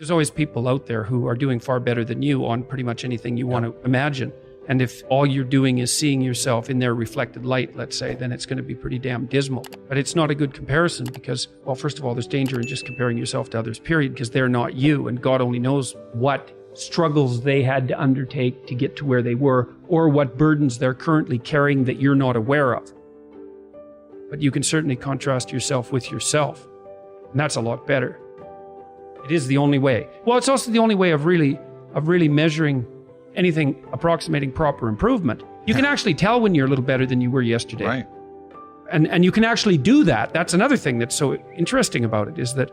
There's always people out there who are doing far better than you on pretty much anything you want to imagine. And if all you're doing is seeing yourself in their reflected light, let's say, then it's going to be pretty damn dismal. But it's not a good comparison because, well, first of all, there's danger in just comparing yourself to others, period, because they're not you. And God only knows what struggles they had to undertake to get to where they were, or what burdens they're currently carrying that you're not aware of. But you can certainly contrast yourself with yourself. And that's a lot better. It is the only way. Well, it's also the only way of really measuring anything approximating proper improvement. You can actually tell when you're a little better than you were yesterday. Right. And you can actually do that. That's another thing that's so interesting about it, is that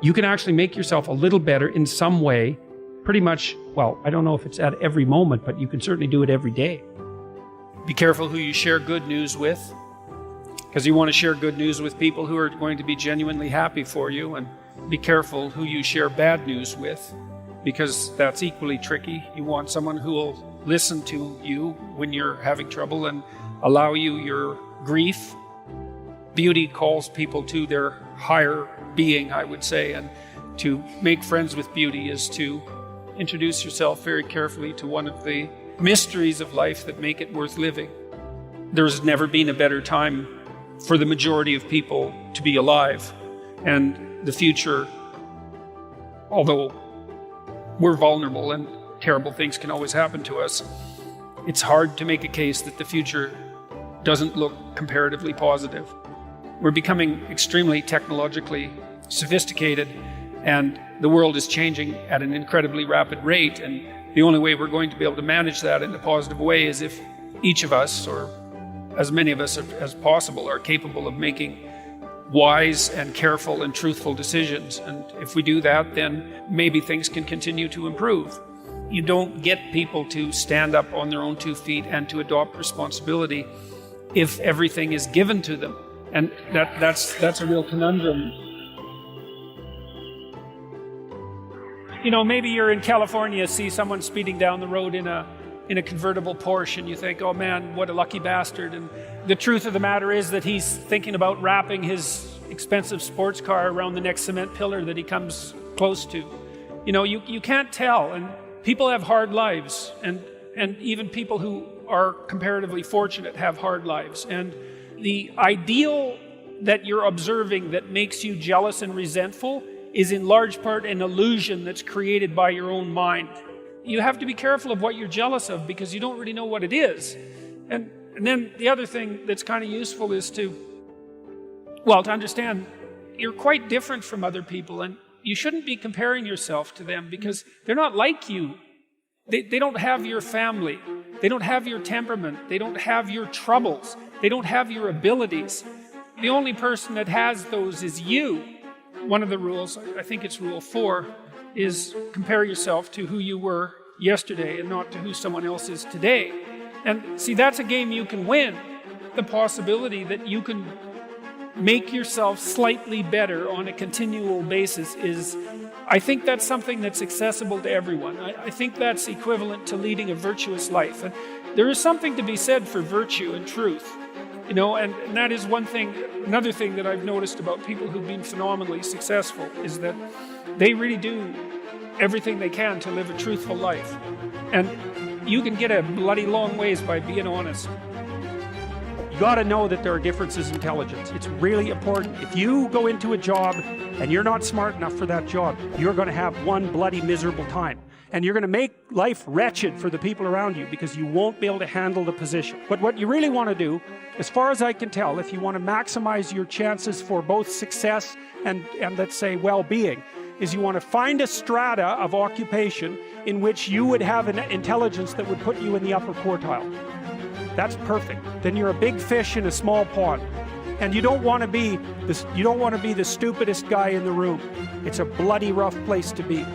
you can actually make yourself a little better in some way, pretty much, well, I don't know if it's at every moment, but you can certainly do it every day. Be careful who you share good news with, because you want to share good news with people who are going to be genuinely happy for you, and be careful who you share bad news with, because that's equally tricky. You want someone who will listen to you when you're having trouble and allow you your grief. Beauty calls people to their higher being, I would say, and to make friends with beauty is to introduce yourself very carefully to one of the mysteries of life that make it worth living. There's never been a better time for the majority of people to be alive, and the future, although we're vulnerable and terrible things can always happen to us, it's hard to make a case that the future doesn't look comparatively positive. We're becoming extremely technologically sophisticated, and the world is changing at an incredibly rapid rate, and the only way we're going to be able to manage that in a positive way is if each of us, or as many of us as possible, are capable of making wise and careful and truthful decisions. And if we do that, then maybe things can continue to improve. You don't get people to stand up on their own 2 feet and to adopt responsibility if everything is given to them. And that's a real conundrum. You know, maybe you're in California, see someone speeding down the road in a convertible Porsche, and you think, oh man, what a lucky bastard. And the truth of the matter is that he's thinking about wrapping his expensive sports car around the next cement pillar that he comes close to. You know, you can't tell, and people have hard lives, and even people who are comparatively fortunate have hard lives. And the ideal that you're observing that makes you jealous and resentful is in large part an illusion that's created by your own mind. You have to be careful of what you're jealous of, because you don't really know what it is. And then the other thing that's kind of useful is to understand you're quite different from other people, and you shouldn't be comparing yourself to them because they're not like you. They don't have your family. They don't have your temperament. They don't have your troubles. They don't have your abilities. The only person that has those is you. One of the rules, I think it's rule 4, is compare yourself to who you were yesterday and not to who someone else is today. And see, that's a game you can win. The possibility that you can make yourself slightly better on a continual basis is, I think that's something that's accessible to everyone. I think that's equivalent to leading a virtuous life. And there is something to be said for virtue and truth. You know, and that is one thing. Another thing that I've noticed about people who've been phenomenally successful is that they really do everything they can to live a truthful life. And you can get a bloody long ways by being honest. You got to know that there are differences in intelligence. It's really important. If you go into a job and you're not smart enough for that job, you're going to have one bloody miserable time. And you're going to make life wretched for the people around you because you won't be able to handle the position. But what you really want to do, as far as I can tell, if you want to maximize your chances for both success and let's say well-being, is you want to find a strata of occupation in which you would have an intelligence that would put you in the upper quartile. That's perfect. Then you're a big fish in a small pond. And you don't want to be the stupidest guy in the room. It's a bloody rough place to be.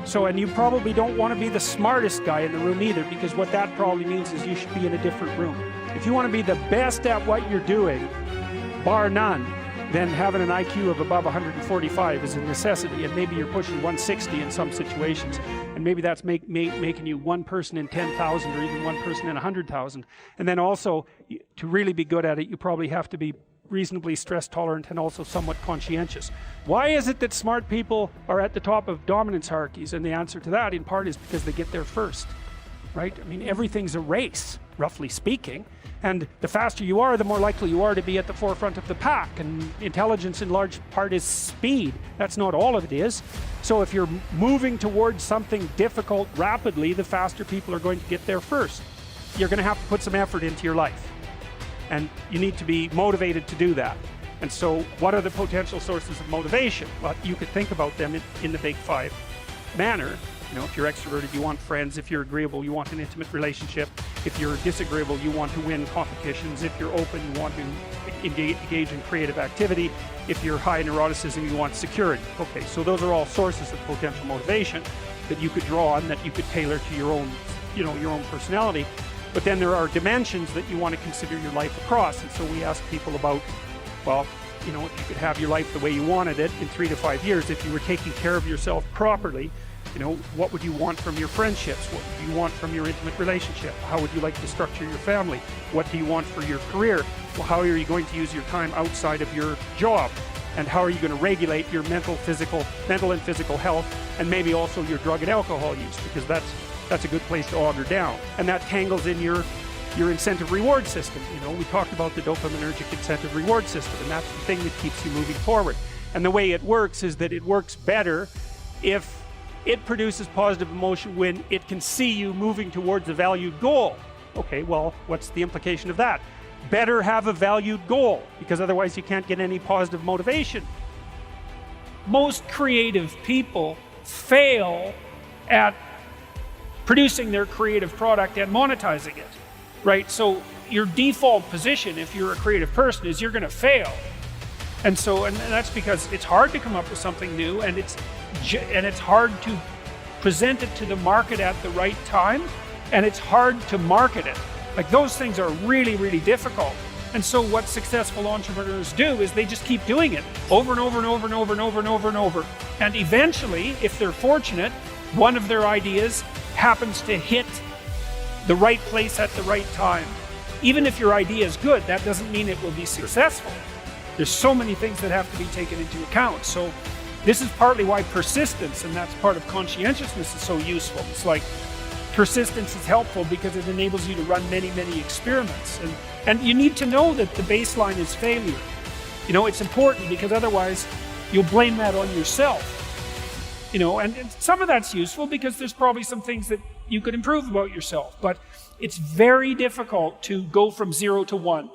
So, and you probably don't want to be the smartest guy in the room either, because what that probably means is you should be in a different room. If you want to be the best at what you're doing, bar none, then having an IQ of above 145 is a necessity, and maybe you're pushing 160 in some situations, and maybe that's making you one person in 10,000 or even one person in 100,000. And then also, to really be good at it, you probably have to be reasonably stress tolerant and also somewhat conscientious. Why is it that smart people are at the top of dominance hierarchies? And the answer to that in part is because they get there first, right? I mean, everything's a race, roughly speaking, and the faster you are, the more likely you are to be at the forefront of the pack. And intelligence in large part is speed. That's not all of it is. So if you're moving towards something difficult rapidly, the faster people are going to get there first. You're going to have to put some effort into your life, and you need to be motivated to do that. And so what are the potential sources of motivation? Well, you could think about them in the big five manner. You know, if you're extroverted, you want friends. If you're agreeable, you want an intimate relationship. If you're disagreeable, you want to win competitions. If you're open, you want to engage in creative activity. If you're high in neuroticism, you want security. Okay, so those are all sources of potential motivation that you could draw on, that you could tailor to your own, your own personality. But then there are dimensions that you want to consider your life across. And so we ask people about, well, if you could have your life the way you wanted it in 3 to 5 years, if you were taking care of yourself properly, what would you want from your friendships? What would you want from your intimate relationship? How would you like to structure your family? What do you want for your career? Well, how are you going to use your time outside of your job? And how are you going to regulate your mental and physical health, and maybe also your drug and alcohol use, because that's a good place to auger down. And that tangles in your incentive reward system. We talked about the dopaminergic incentive reward system, and that's the thing that keeps you moving forward. And the way it works is that it works better if it produces positive emotion when it can see you moving towards a valued goal. Okay, well, what's the implication of that? Better have a valued goal, because otherwise you can't get any positive motivation. Most creative people fail at producing their creative product and monetizing it, right? So your default position, if you're a creative person, is you're going to fail. And that's because it's hard to come up with something new, and it's hard to present it to the market at the right time, and it's hard to market it. Like, those things are really, really difficult. And so what successful entrepreneurs do is they just keep doing it over and over and over and over and over and over and over. And eventually, if they're fortunate, one of their ideas happens to hit the right place at the right time. Even if your idea is good, that doesn't mean it will be successful. There's so many things that have to be taken into account. So this is partly why persistence, and that's part of conscientiousness, is so useful. It's like persistence is helpful because it enables you to run many, many experiments. And you need to know that the baseline is failure. It's important, because otherwise you'll blame that on yourself. And some of that's useful because there's probably some things that you could improve about yourself. But it's very difficult to go from 0 to 1.